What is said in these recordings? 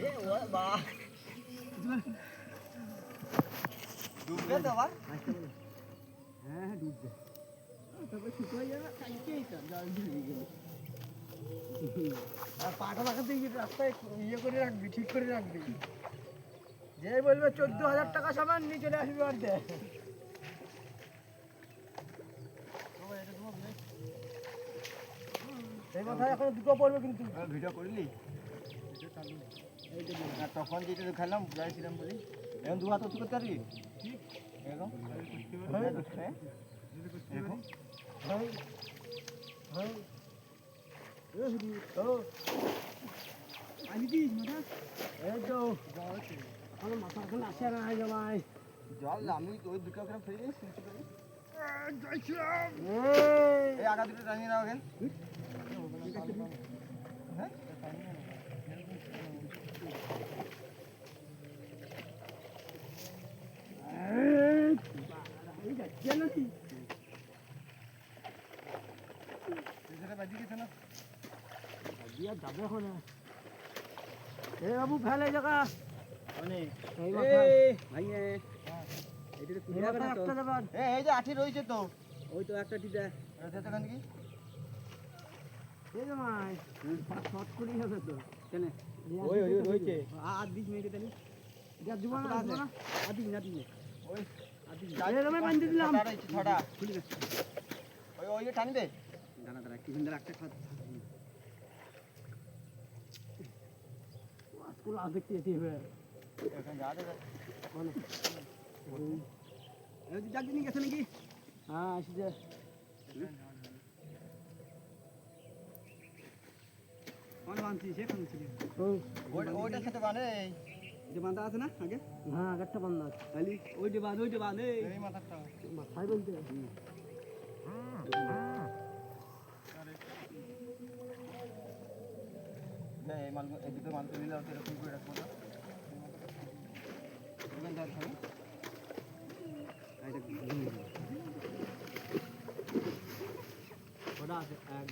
এ ও বা ডুববে তো আবার হ্যাঁ হ্যাঁ ডুববে তারপরে শুকিয়ে যাবে কালকেই তো জল ঢুকে গেল আর পাটা লাগাতে গিয়ে রাস্তায় ইয়ে করে রাখবি ঠিক করে রাখবি যে বলবে 14,000 টাকা সামান নিয়ে চলে আসবি আর দে এই মাথায় এখন দুটো পড়বে কিন্তু ভিডিও করলি তখন যেটা দেখালাম যাইছিলাম বলি এখন দু হাত করতে পারবি এরকম মাথা এখন আসে না জমাই জল আমি ওই দুটো করে ফেলে শুনতে পারি এই আগা দুটো টানিয়ে নাও এখন হ্যাঁ বাবু ফেলে জায়গা এই যে আঠি রয়েছে তো ওই তো একটা টিটা কি শর্ট করেই হবে তো কেন ওই রয়েছে আর দিস মেয়েকে তাহলে দিব না আর দিস না দিস ওই বান্ধি দিলাম ছটা ওই টানি দে দাঁড়া দাঁড়া একটু সুন্দর একটা খাত আজকাল আগে কেটে হবে এখন যা দে জাগি নিয়ে গেছে নাকি হ্যাঁ আসি যে কোন বানছি সে কোন ছিল ওইটার সাথে বাঁধে যে বাঁধা আছে না আগে হ্যাঁ আগেরটা বাঁধা আছে খালি ওই যে বাঁধে এই মাথাটা মাথায় বলতে এই মাল এই দুটো মাল তুলে দাও এরকম করে রাখবো না এখানে দাও খাবে ছটা আছে এক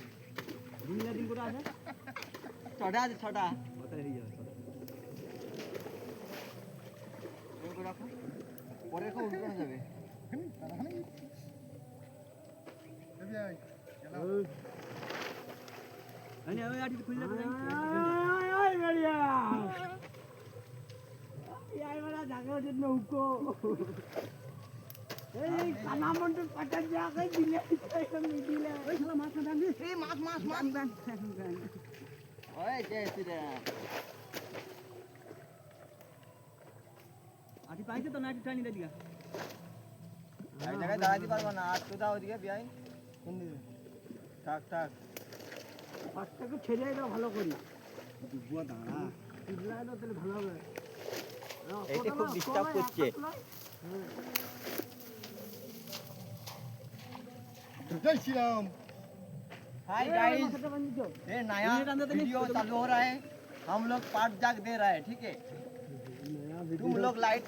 দিন করে আছে ছটা আছে ছটা মাথায় হয়ে যাবে ছটা করে রাখো পরে রেখে উল্টো যাবে আমি আটি খুললে আটি পাইছে তো না আটি টানি দিগা এই জায়গায় দাঁড়াতে পারবো না আর তো দাও ওদিকে বিয়াই থাক থাক পাঁচটাকে ছেড়ে দাও ভালো করি বুয়া দাঁড়া চিল্লায় দাও তাহলে ভালো হবে এইটা খুব ডিস্টার্ব করছে जय श्री राम हाय गाइस ये नया वीडियो चालू हो रहा है हम लोग पार्ट जाग दे रहा है ठीक है तुम लोग लाइक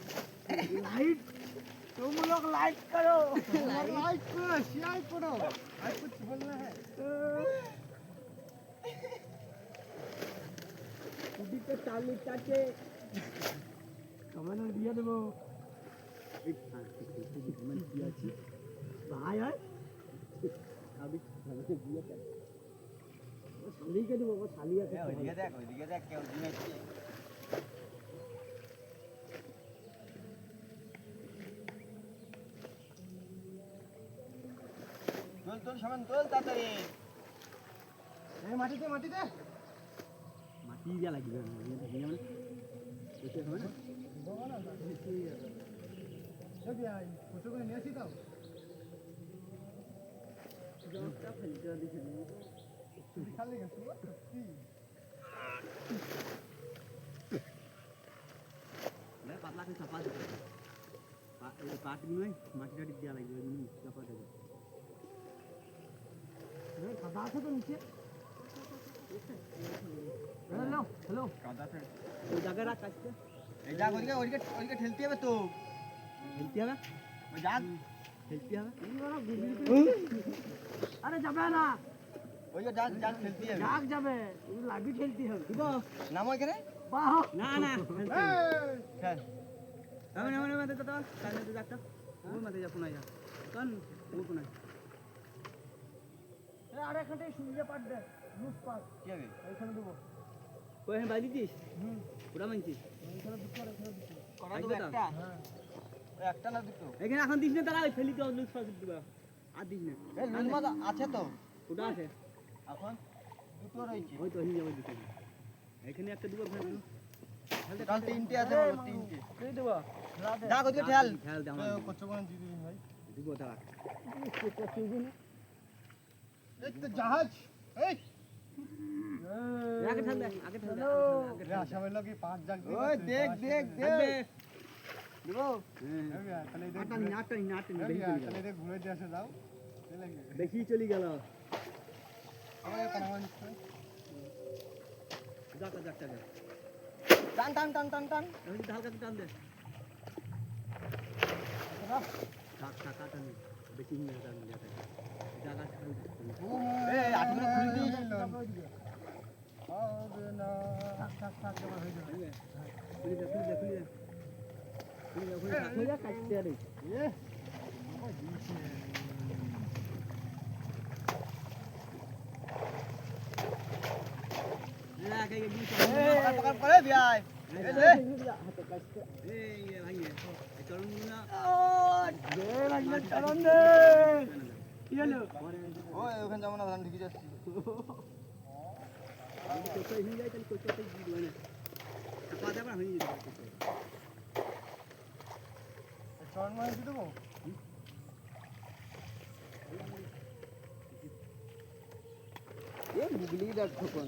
तुम लोग लाइक करो लाइक करो शेयर करो आज कुछ बोलना है कुछ तो चालू चाचे कमेंट दिया देबो कमेंट दिया छी भाई है अभी हमसे दिया था वो साली के देबो वो साली আছে ওইদিকে দেখ কেউ দিয়েছে তোল সামান তোল তাড়াতাড়ি এই মাটিতে মাটি দিয়া লাগবে মানে এসে হবে না বলা না ঠিক আছে যদি আই ফটো করে নিয়ে আসি দাও জলটা ফেলতে দিছে তুমি খালি গেছো কি না পাতলা করে চাপা দিতে এই পাটগুলো মাটিটা দিয়া লাগবে চাপা দেবে কাদা আছে তো নিচে হ্যালো কাদা আছে ওই জায়গায় রাখ কাটতে এই জায়গা ওইদিকে ঠেলতে হবে তো ঠেলতে হবে ওই জায়গা ঠেলতে হবে আরে যাবে না ওই যে জাল জাল খেলতে হবে জাগ যাবে তুমি লাগি ঠেলতে হবে দিব নাম ওইখানে বাহ না না খেল আমি না মাতে তো কানে তো যাকটা ও মাতে যা কোনায় যা কান ও কোনায় আরে এখানে সুবিধা পাট দে লুজ পাট কি হবে এইখানে দেবো কই হ্যাঁ বাইলি দিস পুরা মানছিস এইখানে দুটো এখানে দুটো করা একদম। দেবো একটা হ্যাঁ ওই একটা না দুটো এখানে এখন দিস না তারা ওই ফেলি তো লুজ পাস দিবা আর দিস না এই লুজ মাছ আছে তো ওটা আছে এখন দুটো রয়েছে ওই তো হিং যাবে দিতে এখানে একটা দিব ফেল কাল তিনটে আছে বলো তিনটে এই দেবো রাতে যা করতে খেল খেল দে আমার কচ্ছ কোন দিয়ে দিবি ভাই দিব তারা এই তো জাহাজ এই আগে ঠাল দে আগে ঠাল দে আগে ঠাল আশা হইলো কি পাঁচ জাগ দিই ওই দেখ দেখ দেখ দেবো তাহলে দেখ নাটনি বেশি চলে গেল তাহলে দেখ ঘুরে দিয়ে আসে যাও বেশি চলে গেল আমাদের কানামান যাক যাক যাক টান টান টান টান টান আমি হালকা টান দে কাট কাট টান বেশি হিং টান দে জায়গা ছাড় এই আঠগুলো খুলে দিই হবে না থাক থাক জমা হয়ে যাবে খুলে দে খুলে দে খুলে দে খুলে দে হয়ে যা কাটতে আরে এ না কে গিয়ে পকড় পকড় করে বিয়াই হাতে কাটতে এই ভাই এই চরণ না দে লাগলে চরণ দে কি হলো ওই ওখানে যাবো না ধান ঢুকে যাচ্ছি কোথায় হিং যায় তাহলে কোথায় দিয়ে দিও না কথা বলা হয়ে যাবে চরণ মাছ দিয়ে দেবো এ মুগলি দেখ ঠোকন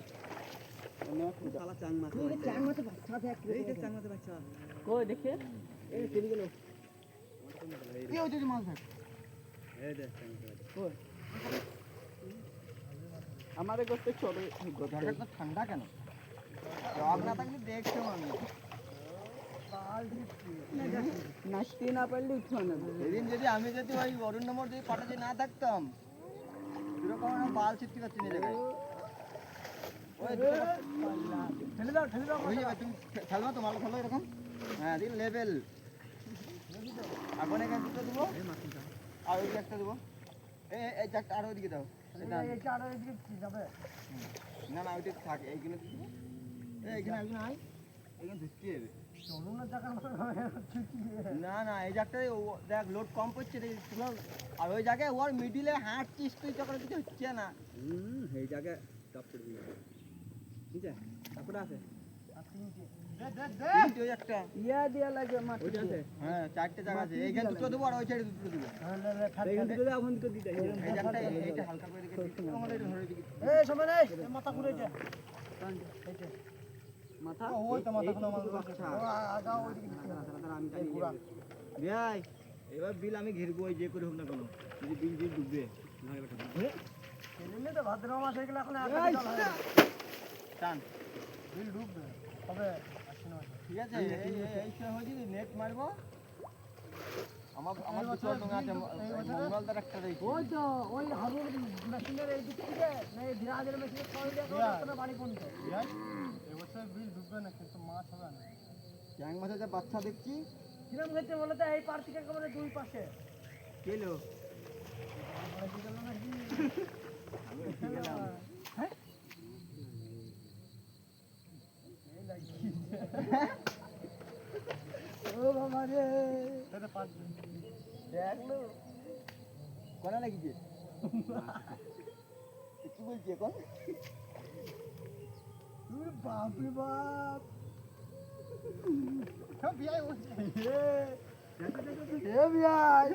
শালা চাং মাছ চাং মাছ বাচ্চা দেখ এই যে চাং মাছ বাচ্চা কই দেখে এ চলে গেল কি হচ্ছে যে মাছ ধর এই দেখ চাং মাছ কই আমাদের করতে ছোট জ্যাকেট তো ঠান্ডা কেন রক না থাকলে দেখছো আমি নাচতে না পারলে উঠো না সেদিন যদি আমি যদি ওই অরুণ নম্বর যদি পাঠাতে না থাকতাম এরকম বাল ছিটতে পারছি না জায়গায় ওই ঠেলে দাও হয়ে যাবে তুমি খেলবা তো মাল খেলো এরকম হ্যাঁ দিন লেভেল এখন এখানে দুটো দেবো আর ওইদিকে একটা দেবো এই চারটা আর ওইদিকে দাও এইটা আর এদিকে কি যাবে না না ওইটা থাক এইখানে দিবো এইখানে একজন আয় এখানে ঢুকতে যাবে চলুন না জায়গা না না এই জায়গাটায় দেখ লোড কম পড়ছে রে আর ওই জায়গায় ওর মিডিলে হাঁটছিস তুই চক্র কিছু হচ্ছে না এই জায়গা টপ করে দিই ঠিক আছে তারপরে আছে তিনটে ওই একটা ইয়া দিয়া লাগে মাটি ওইটা আছে হ্যাঁ চারটে জায়গা আছে এইখানে দুটো দেবো আর ওই সাইডে দুটো দেবো এইখান থেকে দাও ওখান থেকে দিতে এই জায়গাটা এইটা হালকা করে দিকে আমাদের এটা ধরে দিকে এই সময় নেই মাথা ঘুরে যা মাথা ওই তো মাথা কোনো আমার আচ্ছা আগা ওই দিকে আমি জানি ভাই এবার বিল আমি ঘিরবো ওই যে করে হোক না কোনো যদি বিল দিয়ে ডুববে নয় বেটা এমনি তো ভাদ্র মাস হয়ে গেলে এখন টান বিল ডুববে তবে ঠিক আছে এই এই সময় হয়ে যদি নেট মারবো আমার পিছনে ডোঙা আছে মঙ্গলদার একটা রয়েছে ওই তো ওই হাবুর মেশিনের এই দিক থেকে না এই ধীরাজের মেশিনের ছয় দিয়ে বাড়ি পর্যন্ত এবছর বিল ডুববে না কিন্তু মাছ হবে না ট্যাং মাছের যে বাচ্চা দেখছি কিরম হয়েছে বলে তো এই পার থেকে একেবারে দুই পাশে কেলো ও বাবা রে দেখলো কোনা লাগিছে কি বলছি এখন বাপ রে বাপ সব বিয়াই বলছে এ বিয়াই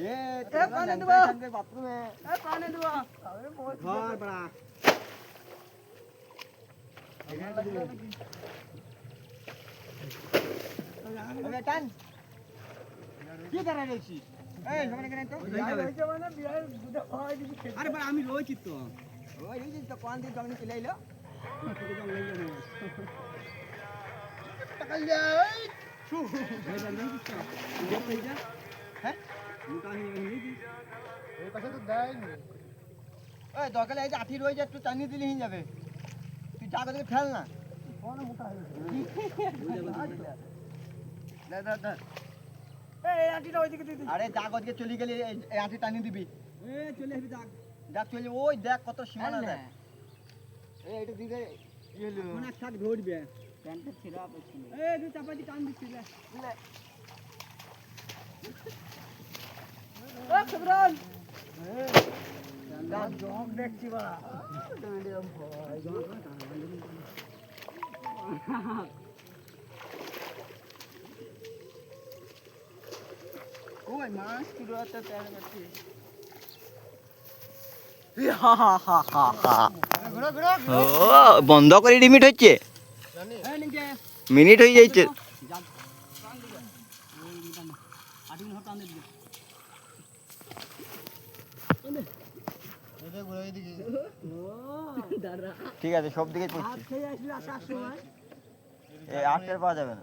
এ পানি দেবো। বাথরুমে এ পানি দেবো আরে মোর ঘর বড়া ওকে টান কি করে রইছি এই সবাই এখানে তো বিয়াই হয়েছে মানে বিয়াই দুটো হয় দিবি আরে বড় আমি রয়েছি তো ওই রইছি তো কোন দিন জঙ্গলে চলে আইলো টাকাল যাই হ্যাঁ হ্যাঁ মুকা নিয়ে গেলি এই পাশে তো দেয়নি ওই দরকার এই যে আঠি রয়েছে একটু টানিয়ে দিলে হয়ে যাবে। তুই যা করে ফেল না। আরে যা গজকে চলে গেলি এই আঠি টানিয়ে দিবি। চলে আসবি যাক দেখ চলে ওই দেখ কত সীমানা দেখ। এইটা দিলে কি হলো? অনেক শাক ধরবে প্যান্টটা ছেঁড়া পেছনে তুই চাপাতি টান দিচ্ছিল জগ দেখছি বাড়া। ওই মাছ কিলো একটা তেল কাটছে বন্ধ করে লিমিট হচ্ছে, মিনিট হয়ে যাচ্ছে। ঠিক আছে সব দিকে পড়ছে, এই আটটার পাওয়া যাবে না।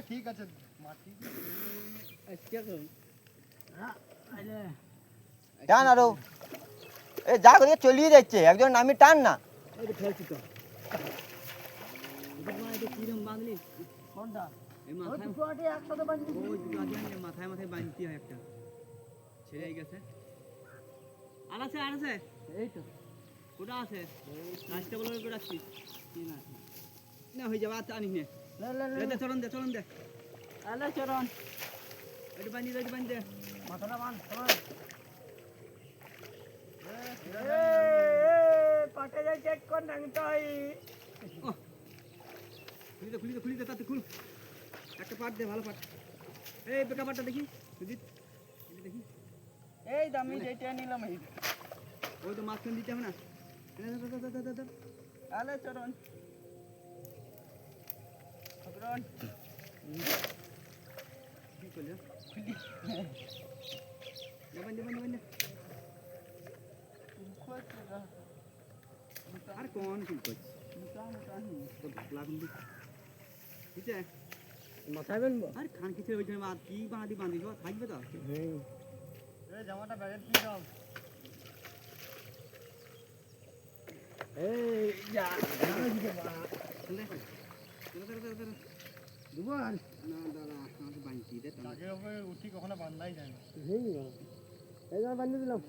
ঠিক আছে টান আরো, এই যা করে চলিয়ে যাচ্ছে, একজন নামি টান না। মাথায় মাথায় বাঁধতে হয় একটা ছেড়ে গেছে। আর আছে এই তো ওটা আছে রাস্তা বলে করে রাখছি না হয়ে যাবে। আচ্ছা আনিস নে চরণ দে চরণ একটু বান্ধি দে মাথাটা বাঁধ পাটে যাই চেক কর নাংটাই খুলি দে তাতে খুল একটা পাট দে ভালো পাট। এই বেকা পাটটা দেখি সুজিত দেখি এই দামি যেটা নিলাম এই ওই তো মাঝখান দিতে হবে না। আলে চরণ কি করলে আর কোন কি করছিস মাথায় বানবো আর খান কিছু ওই জন্য কি বাঁধি থাকবে তো জামাটা ব্যাগের কি দাও এই যা দুবার না দাদা আমাকে বাঁধি দে আগের উপরে উঠি কখনো বান্ধাই যায় না এই জন্য বান্ধি দিলাম।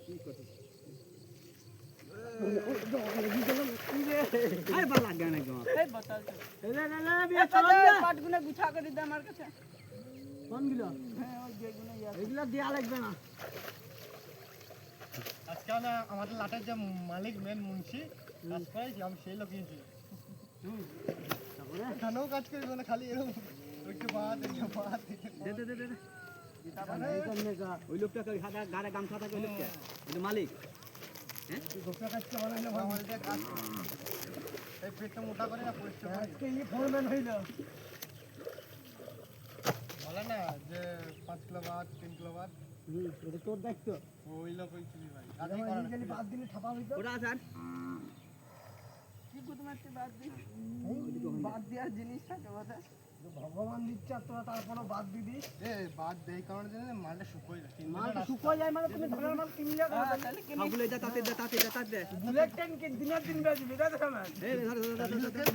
কি করছিস আরে ভালো লাগে না গো এই বতাল পাটগুলো গুছা করে দে আমার কাছে কোনগুলো? হ্যাঁ ওই যেগুলো এগুলো দেয়া লাগবে না। আজকে আমাদের লাটের যে মালিক মেন মুন্সি কাজ করেছি আমি সেই লোক কিনছি এখানেও কাজ করি মানে খালি এরকম একটু বাদ দে ওই লোকটা গাড়ে গামছা থাকে ওই লোকটা ওই মালিক হ্যাঁ আমাদের কাজ এই পেটটা মোটা করে না পরিষ্কার আজকে এই ফোরম্যান হইল বলে না যে 5 কিলো বাদ 3 কিলো বাদ এটা তোর দায়িত্ব। ওই লোক ওই চিনি ভাই কাজই করে না বাদ দিলে ছাপা হইতো ওটা স্যার কি করতে মারতে বাদ দিই বাদ দেওয়ার জিনিস থাকে বোধহয় ভগবান দিচ্ছে আর তোরা তারপরও বাদ দিবি। এ বাদ দেই কারণে জানেন মালটা শুকোয় যায় মালটা শুকিয়ে যায় মানে তুমি ধানের মাল কিনলে তাহলে কি সবগুলো এটা তাতে বুলেট ট্যাঙ্ক দিনের দিন বেচবি তাই তো সময়। এই ধর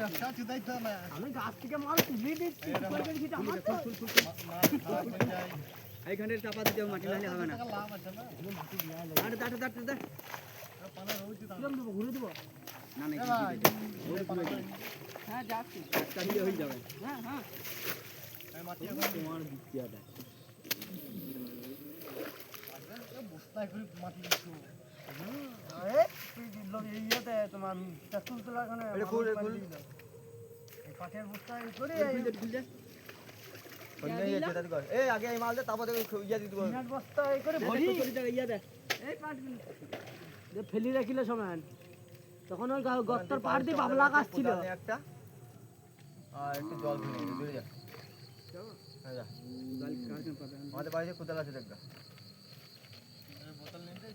ব্যবসা চুদাই তো না আমি গাছ থেকে মাল তুলে দিচ্ছি শুকিয়ে গেলে সেটা আমার তো। মাল খারাপ হয়ে যায় এইখানে চাপা দিতে মাটি নাহলে হবে না। টাকা লাভ আছে না দে পানা রয়েছে তো কিরম দেবো ঘুরে দেবো? না না ভাই হ্যাঁ যাচ্ছি একটা দিলে হয়ে যাবে। হ্যাঁ এই মাটি এখন তোমার বিক্রিয়াটা বস্তায় করে মাটি দিচ্ছ তুই দিল ইয়েতে তোমার পেট্রোল তোলার ওখানে এই পাটের বস্তা করে এই আগে এই মাল দে তারপর ইয়া দিতে পারবে সিমেন্ট বস্তা এই করে ভরি ইয়া দে এই পাটগুলো যে ফেলি রাখিলে সময় তখন ওই গর্তর পাড় দিয়ে বাবলা গাছ ছিল একটা আর একটু জল কিনে দূরে যা হ্যাঁ যা জল কার পাবে আমাদের বাড়িতে কোদাল আছে দেখবা বোতল নিতে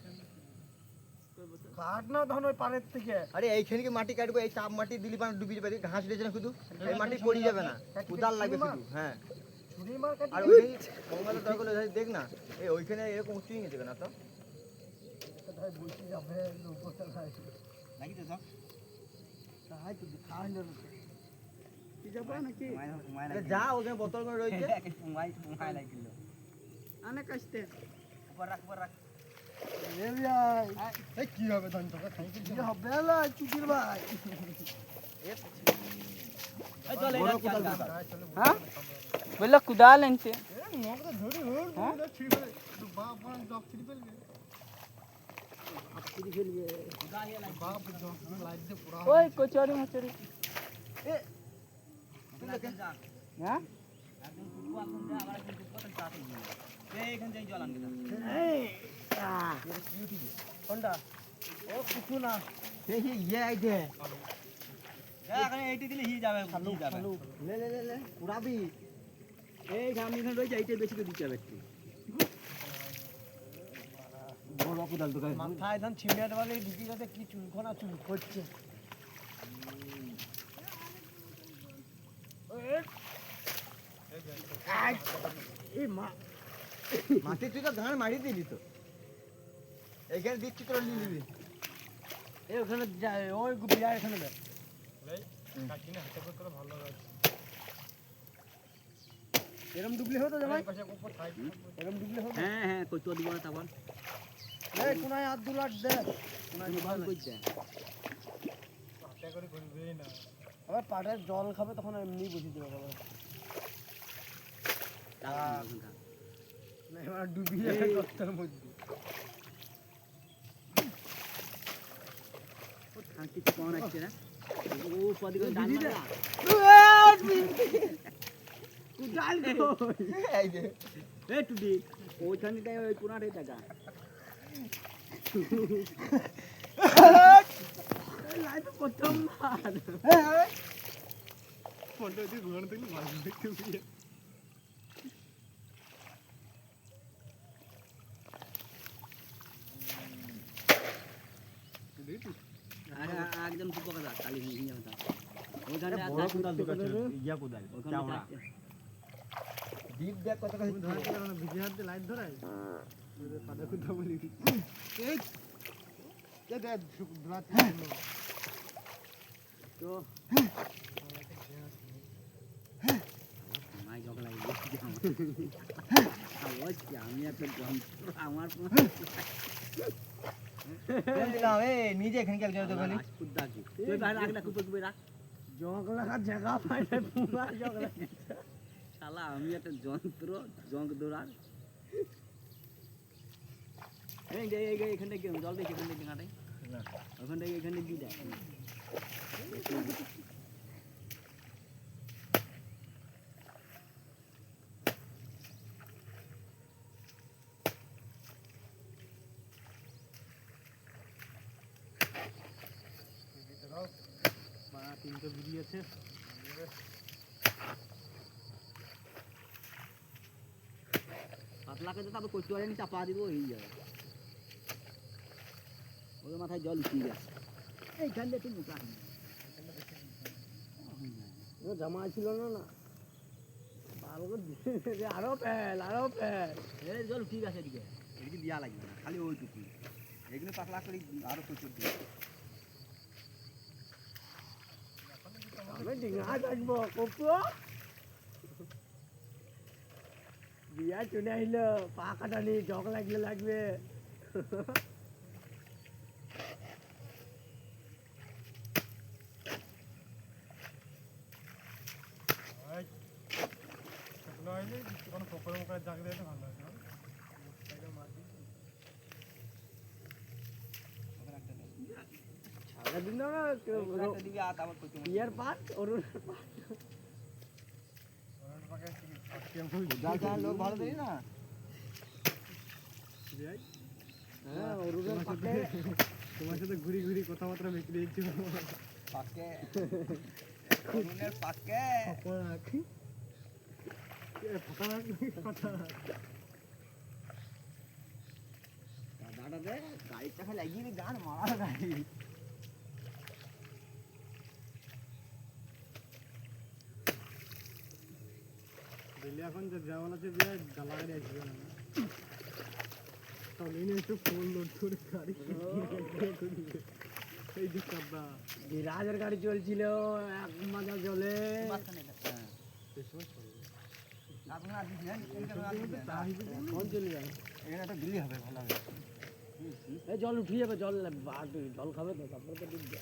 কাট না তখন ওই পাড়ের থেকে। আরে এইখানে মাটি কাটবো, এই চাপ মাটি দিলি পান ডুবিয়ে পারি, ঘাস দিয়েছে না শুধু, এই মাটি পড়ে যাবে না, কোদাল লাগবে শুধু। হ্যাঁ ছুরি মার কাটি। আর ওই মঙ্গলের দরকার হলে দেখ না, এই ওইখানে এরকম উঁচু গেছে না তো কোথায় বসে যাবে উপরতলায়। নাকি তো সব তাই তো খাই না কি যাবে নাকি? আরে যা, ওখানে বোতল করে রয়েছে। পুমাই লাগিল অনেক আসতে উপর রাখ এ ভাই এই কি হবে ধান টাকা খাই কি হবে না চিকির ভাই। এই চলে বড় কোদাল এটা দরকার। হ্যাঁ বললো কুদাল আনতে এ নগদ ধরি হল পুরো ছিড়ে ফেলে তো বাপ বাপ জব ছিড়ে ফেলবে। ছিড়ে ফেলবে বাপ জব লাইট দিয়ে পুরা। ওই কচুরি মচুরি এ হ্যাঁ একদম কুকুয়া কোন দে আবার একদম কুকুয়া তো চাতে নিয়ে এই এখান থেকে জল আনকে এই কোনটা? ও কিছু না এই ইয়ে আইছে, এখন এইটা দিলে হি যাবে হি যাবে লে লে লে লে পুরাবি। এই সামনে এখানে রয়েছে এইটাই বেশি করে দিতে হবে একটু বড় কোদাল দরকার। মাথায় ধান ছিঁড়ে দেওয়ালে ঢুকি গেছে কি চুলকোনা চুল করছে। এই মা মাটি তুই তো গান মারি দিলি তো, এখানে দিচ্ছি তোর নিয়ে নিবি। এই ওখানে যায় ওই বিয়া এখানে দেখ এরম ডুবলি হতো জামাই, এরম ডুবলি হতো। হ্যাঁ হ্যাঁ কচুয়া দিব না তারপর এই কোনায় হাত দুলাট দে, কোনায় ভালো কইছে আবার পাটের জল খাবে তখন এমনি বসে দেবে বাবা। না এবার ডুবি যাবে গর্তের মধ্যে। ও থাকি তো কোন আছে না ও পদি করে ডাল মারা কুদাল কই এই যে এ টুডি ওইখানটাই ওই কোনাটাই টাকা লাইফ প্রথম বার ফোনটা দিয়ে ঘুরানো দেখলে ভালো দেখতে বিয়ে। আরে একদম সুপো কথা কালি নিয়ে যাও ওইখানে বড় কোদাল দরকার ছিল, ইয়া কোদাল চাওড়া। ডিপ দেখ কত কাছে ভিজে হাত দিয়ে লাইট ধরায় পাতা কথা বলি এই দেখ তো মাই জগ লাগে আমি একটা যন্ত্র আমার দিলাম। এ নিজে এখানে কি একজন তো বলি তুই বাইরে রাখ না কুপে রাখ জগ লাগার জায়গা পাই না পুরা জগ লাগে। শালা আমি একটা যন্ত্র জঙ্ক দৌড়ার এই যে এখান থেকে জল দেখি এখান থেকে ঘাটাই ওখান থেকে এখানে দিয়ে দেয় তিনটে বেরিয়েছে পাতলা করে তারপর কচু আনি চাপা দিব হয়ে যাবে ওদের মাথায় জল উঠিয়ে গেছে এইখান দিয়ে একটু মোটা জামা ছিল না না ভালো করে আরো ফেল এই জল উঠিয়ে গেছে এদিকে এদিকে দিয়া লাগবে না খালি ওইটুকু এগুলো পাতলা করে আরো প্রচুর দিয়ে আমি ডিঙা থাকবো কপু বিয়া চলে আইলো পা কাটানি জগ লাগবে সারাদিন না দিবি আর তারপর কচু বিয়ার পাট অরুণ পাট লোক ভালো দেয় না। হ্যাঁ অরুণের পাটে তোমার সাথে ঘুরি ঘুরি কথাবার্তা বিক্রি হচ্ছে পাকে অরুণের পাকে গাড়াটা দে, গাড়িটা খালি লাগিয়ে দি, গান মারা গাড়ি। দিল্লি এখন যে যাওয়ার আছে বিয়ে জ্বালা গাড়ি আসবে না তখন একটু ফোন লোড করে গাড়ি এই যে কাব্বা রাজের গাড়ি চলছিল এক মাজা জলে কোন চলে যাবে এখানে একটা দিল্লি হবে ভালো হবে। এই জল উঠিয়ে যাবে জল জল খাবে তো তারপরে তো ডুববে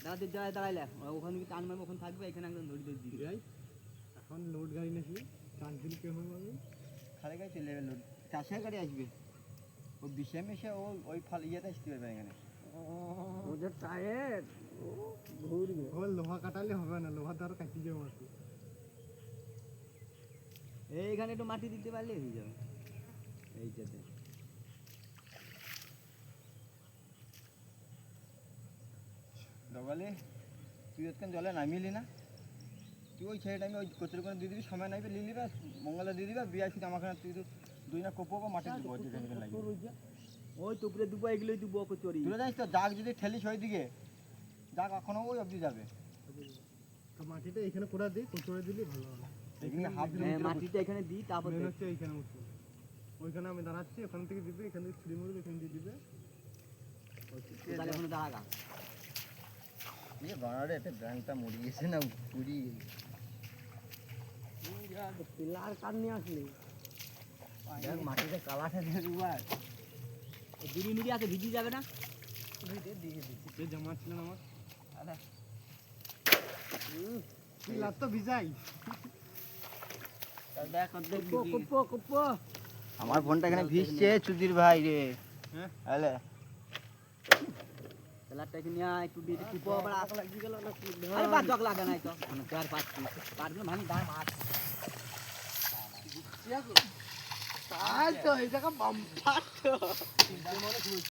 দাঁড়াতে দাঁড়াইলে ওখান থেকে টান মারবে ওখানে থাকবে এখানে একদম ধরে ধরে দিবে। যাই এখন লোড গাড়ি নাকি চারদিন কে হয়ে যাবে খালি গাড়ি চলে যাবে লোড চাষের গাড়ি আসবে ও বিষে মিশে ও ওই ফল ইয়েতে আসতে পারবে এখানে। ওদের টায়ার ঘুরবে ও লোহা কাটালে হবে না লোহা দ্বারা কাটি যাবে মাটি এইখানে একটু মাটি দিতে পারলে হয়ে যাবে এইটাতে। দগালে তুই ওখানে জলে নামিলি না তুই ওই ছেলেটা আমি ওই কচুরি করে দিয়ে দিবি সময় নাইবে নিয়ে নিবে মঙ্গলে দিয়ে দিবে বিয়ে শুধু আমার তুই তো দুই না কোপো মাটি দিব যেখানে লাগবে ওই টুকরে দুবো এগুলোই দুবো কচুরি তুলে যাইস তো জাগ যদি ঠেলিস ওই দিকে জাগ এখনো ওই অবধি যাবে। তো মাটিটা এখানে কোড়া দিই কোচড়ে দিলে ভালো হবে এখানে হাফ মাটিটা এখানে দিই তারপর মেন হচ্ছে এইখানে উঠবে ওইখানে আমি দাঁড়াচ্ছি ওখান থেকে দিবে এখান থেকে ছুরি মারবে এখানে দিয়ে দিবে তাহলে ওখানে দাঁড়াগা ये बाणारे এতে ব্যাংকটা মরে গেছে না পুরি পিলার কাট নিয়ে আসলি দেখ মাটিতে কালাটা দিয়ে দুবার দুরি মিরি আছে ভিজি যাবে না যে জামা ছিল না আমার আরে পিলার তো ভিজাই দেখ অর্ধেক কুপ্পো কুপ্পো আমার ফোনটা এখানে ভিজছে চুদির ভাই রে। হ্যাঁ হ্যালো তেলারটা এখানে নিয়ে একটু দিয়ে কুপো আবার আগ লাগিয়ে গেল না আরে বাদ জগ লাগা নাই তো মানে চার পাঁচ পারগুলো ভাঙি দাম মাছ তাই তো এই জায়গা বাম্পার তো